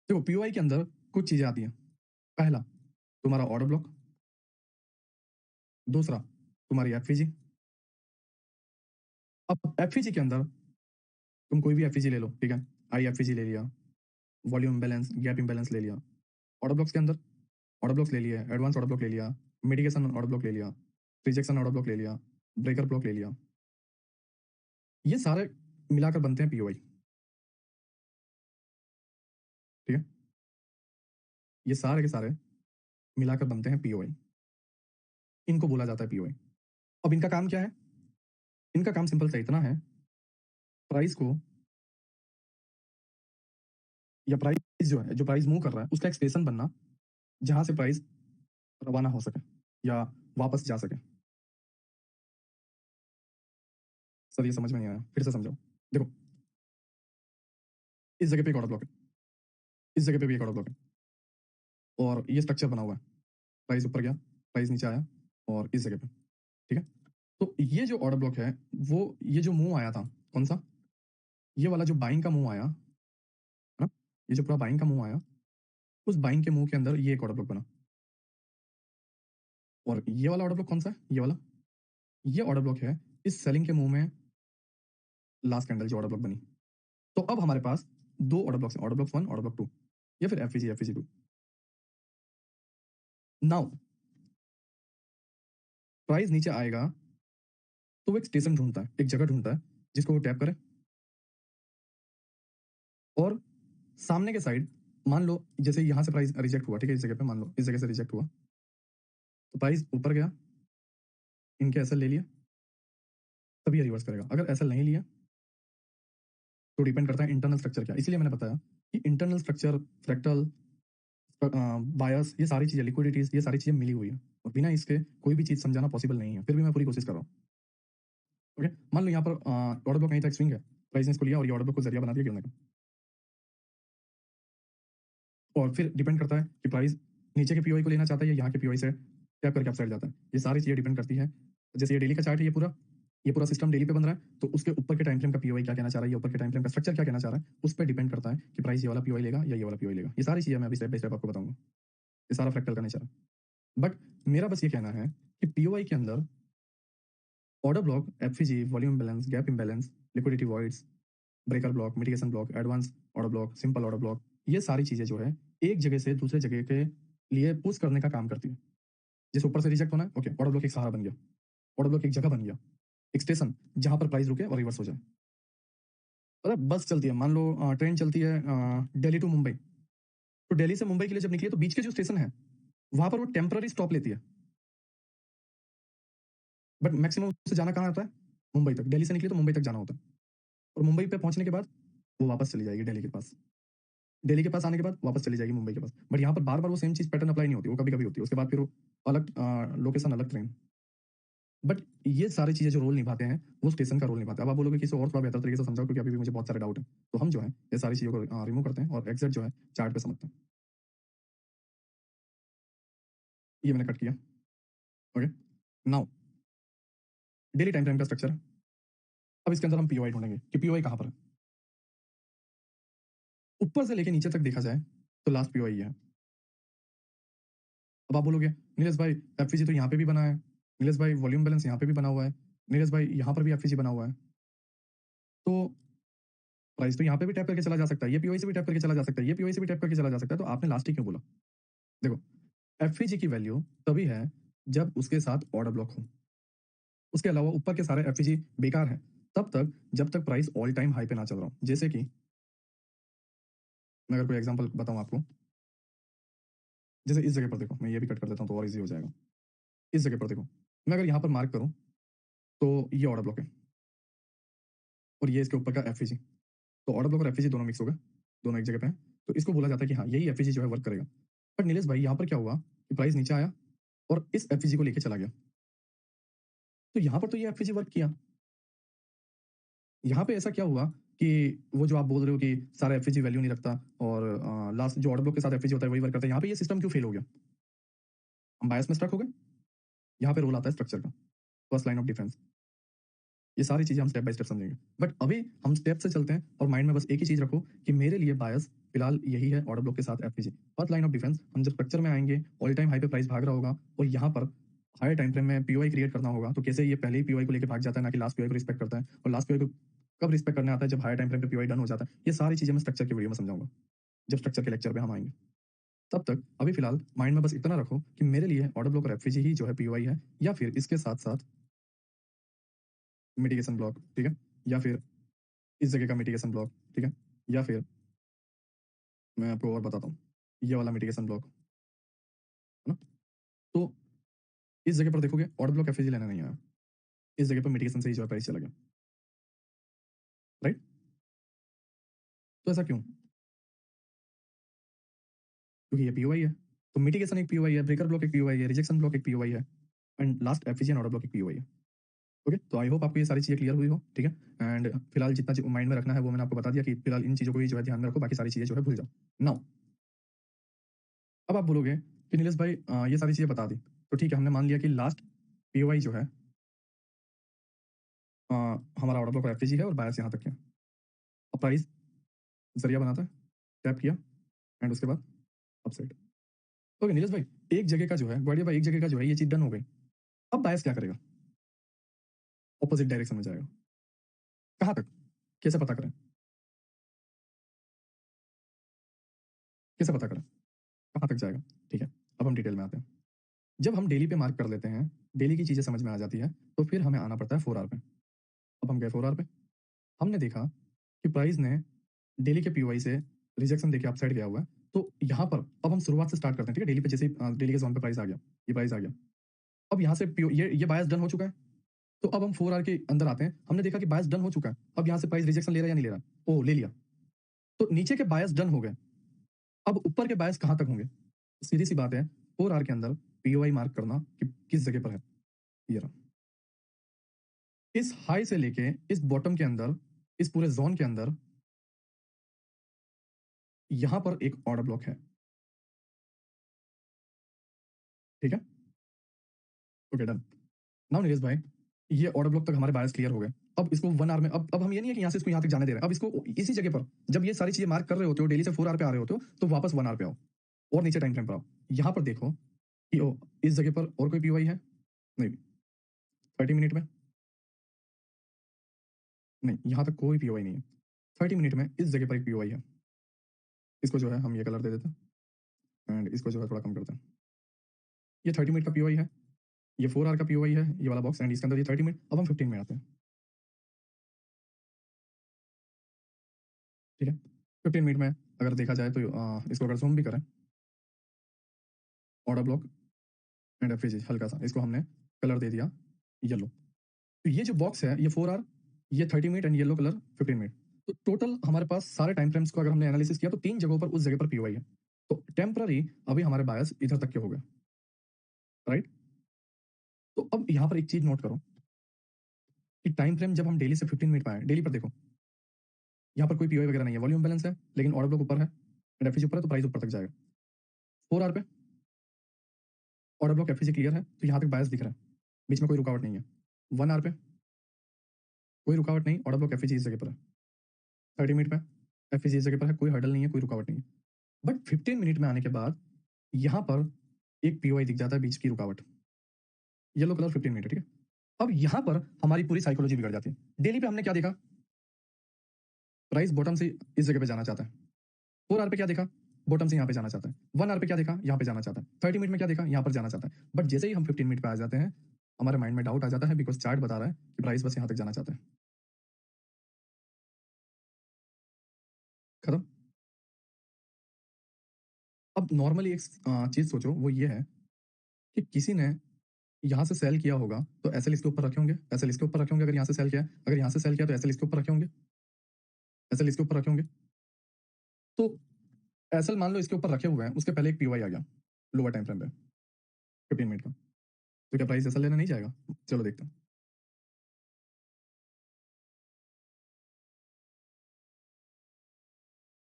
देखो पीओआई के अंदर कुछ चीज़ें आती हैं। पहला, तुम्हारा ऑर्डर ब्लॉक। दूसरा, तुम्हारी एफईजी। अब एफईजी के अंदर तुम कोई भी एफईजी ले लो, ठीक है? आई एफईजी ले लिया, वॉल्यूम इम्बैलेंस, गैप इम्बैलेंस ले लिया। ऑर्डर ब्लॉक्स के अंदर ऑर्डर ब्लॉक्स ले लिए, एडवांस ऑर्डर ब्लॉक ले लिया, मिटिगेशन ऑर्डर ब्लॉक ले लिया, रिजेक्शन ऑर्डर ब्लॉक ले लिया, ब्रेकर ब्लॉक ले लिया। ये सारे मिलाकर बनते हैं पीओआई, ठीक है? ये सारे के सारे मिलाकर बनते हैं पीओआई। इनको बोला जाता है पीओआई। अब इनका काम क्या है? इनका काम सिंपल सा इतना है, प्राइस को या प्राइस जो प्राइस मूव कर रहा है उसका एक स्टेशन बनना, जहां से प्राइस रवाना हो सके या वापस जा सके। सर ये समझ में नहीं आया, फिर से समझाओ। देखो, इस जगह पे एक ऑर्डर ब्लॉक है, इस जगह पे भी एक ऑर्डर ब्लॉक है, और ये स्ट्रक्चर बना हुआ है। प्राइस ऊपर गया, प्राइस नीचे आया, और इस जगह पे, ठीक है? तो ये जो ऑर्डर ब्लॉक है, वो ये जो मूव आया था, कौन सा? ये वाला जो बाइंग का मूव आया, है ना? ये जो पूरा बाइंग का मूव आया, उस बाइंग के मूव के अंदर ये एक ऑर्डर ब्लॉक बना। और ये वाला ऑर्डर ब्लॉक कौन सा है? ये वाला। ये ऑर्डर ब्लॉक है इस सेलिंग के मूव में लास्ट कैंडल जो ऑर्डर ब्लॉक बनी। तो अब हमारे पास दो ऑर्डर ब्लॉक्स हैं, ऑर्डर ब्लॉक 1, ऑर्डर ब्लॉक 2, या फिर एफईजी 2। नाउ प्राइस नीचे आएगा तो वो एक स्टेशन ढूंढता है, एक जगह ढूंढता है जिसको वो टैप करे, और सामने के साइड मान लो जैसे यहाँ से प्राइस रिजेक्ट हुआ, ठीक है? इस जगह पे मान लो इस जगह से रिजेक्ट हुआ, तो प्राइस ऊपर गया, इनके एसएल ले लिया, तब ये रिवर्स करेगा। अगर एसएल नहीं लिया तो डिपेंड करता है इंटरनल स्ट्रक्चर क्या। इसलिए मैंने बताया कि इंटरनल स्ट्रक्चर, फ्रैक्टल, बायस, ये सारी चीजें, लिक्विडिटीज, ये सारी चीजें मिली हुई है, और बिना इसके कोई भी चीज समझाना पॉसिबल नहीं है। फिर भी मैं पूरी कोशिश कर रहा हूँ। ओके, मान लो यहाँ पर ऑर्डर ब्लॉक नहीं था, स्विंग है, प्राइस ने इसको लिया और ये ऑर्डर ब्लॉक को जरिया बना दिया गिरने का। और फिर डिपेंड करता है कि प्राइस नीचे के पीओआई को लेना चाहता है या यहाँ के पीओआई से टैप करके अपसाइड जाता है। ये सारी चीजें डिपेंड करती है। जैसे ये डेली का चार्ट है, ये पूरा सिस्टम डेली पे बन रहा है, तो उसके ऊपर के टाइम फ्रेम का पीओआई क्या कहना चाह रहा है, ये ऊपर के टाइम फ्रेम का स्ट्रक्चर क्या कहना चाह रहा है, उस पर डिपेंड करता है कि प्राइस ये वाला पीओआई लेगा या ये वाला पीओआई लेगा। ये सारी चीजें मैं अभी स्टेप बाय स्टेप आपको बताऊंगा। ये सारा फ्रैक्टल का नेचर है। बट मेरा बस ये कहना है कि पीओआई के अंदर order block, FEG, volume balance, gap imbalance, liquidity voids, breaker block, mitigation block, advance order block, simple order block, ये सारी चीजें जो है एक जगह से दूसरे जगह के लिए पुश करने का काम करती है। जैसे ऊपर से रिजेक्ट होना है, ओके, ऑर्डर ब्लॉक एक सहारा बन गया, ऑर्डर ब्लॉक एक जगह बन गया, एक स्टेशन जहां पर प्राइस रुके और रिवर्स हो जाए। अरे बस चलती है, मान लो ट्रेन चलती है दिल्ली टू मुंबई, तो दिल्ली से मुंबई के लिए जब निकली तो बीच के जो स्टेशन है वहां पर वो टेम्पररी स्टॉप लेती है, बट मैक्सिमम से जाना कहाँ होता है? मुंबई तक। दिल्ली से निकली तो मुंबई तक जाना होता है, और मुंबई पे पहुंचने के बाद वो वापस चली जाएगी दिल्ली के पास। दिल्ली के पास आने के बाद वापस चली जाएगी मुंबई के पास। बट यहाँ पर बार बार वो सेम चीज पैटर्न अप्लाई नहीं होती, वो कभी कभी होती है, उसके बाद फिर वो अलग लोकेशन, अलग ट्रेन। बट ये सारी चीजें जो रोल निभाते हैं वो स्टेशन का रोल निभाते हैं। अब आप बोलोगे कि इसे और थोड़ा बेहतर तरीके से समझाओ, क्योंकि अभी भी मुझे बहुत सारे डाउट हैं। तो हम जो है ये सारी चीजों को रिमूव करते हैं और एग्जैक्ट जो है चार्ट पे समझते हैं। ये मैंने कट किया। Okay, now daily time frame का स्ट्रक्चर है। अब इसके अंदर हम पीओआई ढूंढेंगे कि पीओआई कहाँ पर है। ऊपर से लेके नीचे तक देखा जाए तो लास्ट पीओआई है। अब आप बोलोगे नीलेश भाई एफईजी तो यहाँ पे भी बना है, नीलेश भाई वॉल्यूम बैलेंस यहाँ पे भी बना हुआ है, नीलेश भाई यहाँ पर भी एफईजी बना हुआ है, तो प्राइस तो यहाँ पे भी टैप करके चला जा सकता है, ये पीओआई से भी टैप करके चला जा सकता है, ये पीओआई से भी टैप करके चला जा सकता है, तो आपने लास्ट ही क्यों बोला? देखो, एफईजी की वैल्यू तभी है जब उसके साथ ऑर्डर ब्लॉक हो। उसके अलावा ऊपर के सारे एफईजी बेकार हैं तब तक जब तक प्राइस ऑल टाइम हाई पे ना चल रहा हो। जैसे कि मैं अगर कोई एग्जांपल बताऊं आपको, जैसे इस जगह पर देखो, मैं ये भी कट कर देता हूं तो और इजी हो जाएगा। इस जगह पर देखो, मैं अगर यहाँ पर मार्क करूं तो ये ऑर्डर ब्लॉक है और ये इसके ऊपर का एफईजी, तो ऑर्डर ब्लॉक और एफईजी दोनों मिक्स हो गए, दोनों एक जगह पे हैं, तो इसको बोला जाता है कि हाँ यही एफईजी जो है वर्क करेगा। बट नीलेश भाई यहाँ पर क्या हुआ कि प्राइस नीचे आया और इस एफईजी को लेके चला गया, तो यहाँ पर तो ये एफईजी वर्क किया। यहाँ पे ऐसा क्या हुआ कि वो जो आप बोल रहे हो कि सारा एफईजी वैल्यू नहीं रखता और लास्ट जो ऑर्डर ब्लॉक के साथ एफईजी होता है वही वर्क करता है, यहाँ पे ये सिस्टम क्यों फेल हो गया? हम बायस में स्ट्रक हो गए। यहाँ पे रोल आता है स्ट्रक्चर का, फर्स्ट लाइन ऑफ डिफेंस। ये सारी चीजें हम स्टेप बाय स्टेप समझेंगे, बट अभी हम स्टेप से चलते हैं और माइंड में बस एक ही चीज रखो कि मेरे लिए बायस फिलहाल यही है ऑर्डर ब्लॉक के साथ FVG. First line of defence, हम जब स्ट्रक्चर में आएंगे, ऑल टाइम हाई पे प्राइस भाग रहा होगा और यहाँ पर हायर टाइम फ्रेम में पीओआई क्रिएट करना होगा, तो कैसे ये पहले ही पीओआई को लेकर भाग जाता है, ना कि लास्ट पीओआई को रिस्पेक्ट करता है। और लास्ट पीओआई को कब रिस्पेक्ट करने आता है, जब हायर टाइम फ्रेम पे पीओआई डन हो जाता है। ये सारी चीजें मैं स्ट्रक्चर की वीडियो में समझाऊंगा, जब स्ट्रक्चर के लेक्चर पे हम आएंगे। तब तक अभी फिलहाल माइंड में बस इतना रखो कि मेरे लिए ऑर्डर ब्लॉक और एफवीजी ही जो है पीओआई है, या फिर इसके साथ साथ मिटिगेशन ब्लॉक, ठीक है, या फिर इस जगह का मिटिगेशन ब्लॉक, ठीक है, या फिर मैं आपको और बताता हूँ, ये वाला मिटिगेशन ब्लॉक, है ना। तो इस जगह पर देखोगे ऑर्डर ब्लॉक एफवीजी लेना नहीं आया, इस जगह पर मिटिगेशन से ही जो है प्राइस चला गया, राइट। तो ऐसा क्यों? क्योंकि ये पीओआई है। तो मिटिगेशन एक पीओआई है, ब्रेकर ब्लॉक एक पीओआई है, रिजेक्शन ब्लॉक एक पीओआई है, and last FVG and order block एक पीओआई है। ओके, तो आई होप आपको ये सारी चीजें क्लियर हुई हो, ठीक है। एंड फिलहाल जितना माइंड में रखना है वो मैंने आपको बता दिया कि फिलहाल इन चीजों को ही जो है ध्यान में रखो, बाकी सारी चीजें जो है भूल जाओ। नाउ अब आप बोलोगे कि नीलेश भाई ये सारी चीजें बता दी, तो ठीक है, हमने मान लिया कि लास्ट पीओआई जो है हमारा ऑर्डर ब्लॉक एफवीजी है और बायस यहाँ तक है। अब प्राइस जरिया बनाता है, टैप किया एंड उसके बाद अपसाइड। ओके नीलेश भाई, एक जगह का जो है ग्वाडिया भाई, एक जगह का जो है ये चीज डन हो गई, अब बायस क्या करेगा? ऑपोजिट डायरेक्शन में जाएगा। कहाँ तक? कैसे पता करें? कैसे पता करें कहाँ तक जाएगा? ठीक है, अब हम डिटेल में आते हैं। जब हम डेली पे मार्क कर लेते हैं, डेली की चीजें समझ में आ जाती है, तो फिर हमें आना पड़ता है 4 आवर पे। अब हम गए 4 आवर पे, हमने देखा कि प्राइस ने डेली के पीओआई से रिजेक्शन देके अपसाइड गया हुआ है। तो यहाँ पर अब हम शुरुआत से स्टार्ट करते हैं, ठीक है। डेली पे जैसे ही डेली के जोन पे प्राइस आ गया, ये प्राइस आ गया, अब यहाँ से ये बायस डन हो चुका है। तो अब हम 4 आवर के अंदर आते हैं, हमने देखा कि बायस डन हो चुका है। अब यहाँ से प्राइस रिजेक्शन ले रहा है या नहीं ले रहा? ओ, ले लिया। तो नीचे के बायस डन हो गए, अब ऊपर के बायस कहाँ तक होंगे? सीधी सी बात है, 4 आवर के अंदर पीओआई मार्क करना कि किस जगह पर है। ये रहा, इस हाई से लेके इस बॉटम के अंदर, इस पूरे जोन के अंदर यहां पर एक ऑर्डर ब्लॉक है, ठीक है। Okay, done. नाउ नीलेश भाई, ये ऑर्डर ब्लॉक तक हमारे बायस क्लियर हो गए। अब इसको 1 आवर में, अब हम ये नहीं है कि यहाँ से इसको यहाँ तक जाने दे रहे हैं, अब इसको इसी जगह पर जब ये सारी चीजें मार्क कर रहे होते हो, डेली से 4 आवर पे आ रहे होते हो, तो वापस 1 आवर पे आओ और नीचे टाइम फ्रेम पर आओ। यहाँ पर देखो कि ओ, इस जगह पर और कोई पीओआई है? नहीं। 30 मिनट में? नहीं, यहाँ तक कोई पीओआई नहीं है। 30 मिनट में इस जगह पर एक पीओआई है, इसको जो है हम ये कलर दे देते हैं एंड इसको जो है थोड़ा कम करते हैं। ये 30 मिनट का पीओआई है, ये 4 आवर का पीओआई है, ये वाला बॉक्स, एंड इसके अंदर ये 30 मिनट। अब हम 15 में आते हैं, ठीक है। 15 मिनट में अगर देखा जाए तो इसको अगर जूम भी करें, ऑर्डर ब्लॉक एंड एफवीजी हल्का सा इसको हमने कलर दे दिया येलो। तो ये जो बॉक्स है ये 4 आवर, ये 30 minute and yellow colour 15 minute. तो टोटल हमारे पास सारे टाइम फ्रेम्स को अगर हमने एनालिसिस किया तो 3 जगहों पर उस जगह पर पीओआई है। तो टेम्पररी अभी हमारे बायस इधर तक के हो गए, राइट। तो अब यहाँ पर एक चीज नोट करो कि टाइम फ्रेम जब हम डेली से 15 मिनट पे आए, डेली पर देखो यहाँ पर कोई पीओआई वगैरह नहीं है, वॉल्यूम बैलेंस है, लेकिन ऑर्डर ब्लॉक ऊपर है एंड एफवीजी ऊपर है, तो प्राइस ऊपर तक जाएगा। 4 आवर पे ऑर्डर ब्लॉक एफवीजी क्लियर है, तो यहाँ तक बायस दिख रहा है, बीच में कोई रुकावट नहीं है। 1 आवर पे कोई रुकावट नहीं, ऑर्डर ब्लॉक एफवीजी इस जगह पर है। 30 मिनट में एफवीजी इस जगह पर है, कोई हर्डल नहीं है, कोई रुकावट नहीं है। बट 15 मिनट में आने के बाद यहाँ पर एक पीओआई दिख जाता है, बीच की रुकावट, येलो कलर 15 मिनट, ठीक है। अब यहाँ पर हमारी पूरी साइकोलॉजी बिगड़ जाती है। डेली पे हमने क्या देखा? प्राइस बॉटम से इस जगह पे जाना चाहता है। 4 आवर पे क्या देखा? बॉटम से यहाँ पे जाना चाहता है। 1 आवर पे क्या देखा? यहाँ पे जाना चाहता है। 30 मिनट में क्या देखा? यहाँ पर जाना चाहता है। बट जैसे ही हम 15 मिनट पे आ जाते हैं, हमारे माइंड में डाउट आ जाता है, बिकॉज चार्ट बता रहा है कि प्राइस बस यहाँ तक जाना चाहता है। खत्म। अब नॉर्मली एक चीज सोचो, वो ये है कि किसी ने यहाँ से सेल किया होगा तो एसएल इसके ऊपर रखे होंगे, एसएल इसके ऊपर रखे होंगे। अगर यहाँ से सेल किया है, अगर यहाँ से सेल किया तो एसएल इसके ऊपर रखे होंगे, एसएल इसके ऊपर रखे होंगे। तो एसएल मान लो इसके ऊपर रखे हुए हैं, उसके पहले एक पीवाई आ गया लोअर टाइम फ्रेम पे 15 मिनट का, तो क्या प्राइस एसएल लेने नहीं जाएगा? चलो देखते हैं।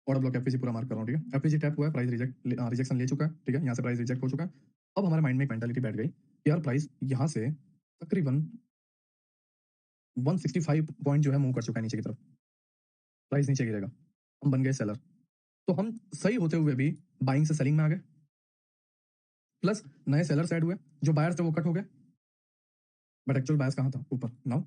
ऑर्डर ब्लॉक एफपीजी पूरा मार्क कर रहा हूँ, ठीक है। एफपीजी टैप हुआ है, प्राइस रिजेक्शन ले चुका है, ठीक है। यहाँ से प्राइस रिजेक्ट हो चुका है। अब हमारे माइंड में एक मेंटालिटी बैठ गई कि यार प्राइस यहाँ से तकरीबन 165 पॉइंट जो है मूव कर चुका है नीचे की तरफ, प्राइस नीचे गिरेगा, हम बन गए सेलर। तो हम सही होते हुए भी बाइंग से सेलिंग में आ गए, प्लस नए सेलर्स ऐड हुए, जो बायर्स थे वो कट हो गए, बट एक्चुअल बायर्स कहाँ था? ऊपर। नाउ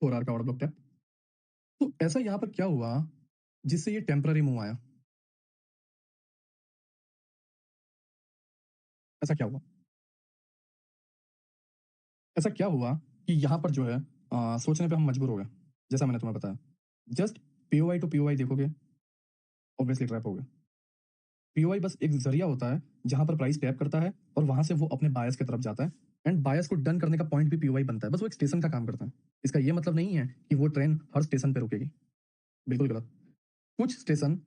फोर आवर का ऑर्डर ब्लॉक टैप। तो ऐसा यहाँ पर क्या हुआ जिससे ये टेम्पररी मूव आया? ऐसा क्या हुआ? ऐसा क्या हुआ कि यहाँ पर जो है सोचने पे हम मजबूर हो गए, जैसा मैंने तुम्हें बताया। जस्ट पीओवाई टू पीओवाई देखोगे, ऑब्वियसली ट्रैप हो गए। पीओवाई बस एक जरिया होता है जहां पर प्राइस टैप करता है और वहां से वो अपने बायस की तरफ जाता है, एंड बायस को डन करने का पॉइंट भी पीओवाई बनता है। बस वो एक स्टेशन का काम करता है। इसका ये मतलब नहीं है कि वो ट्रेन हर स्टेशन पे रुकेगी, बिल्कुल गलत। कुछ स्टेशन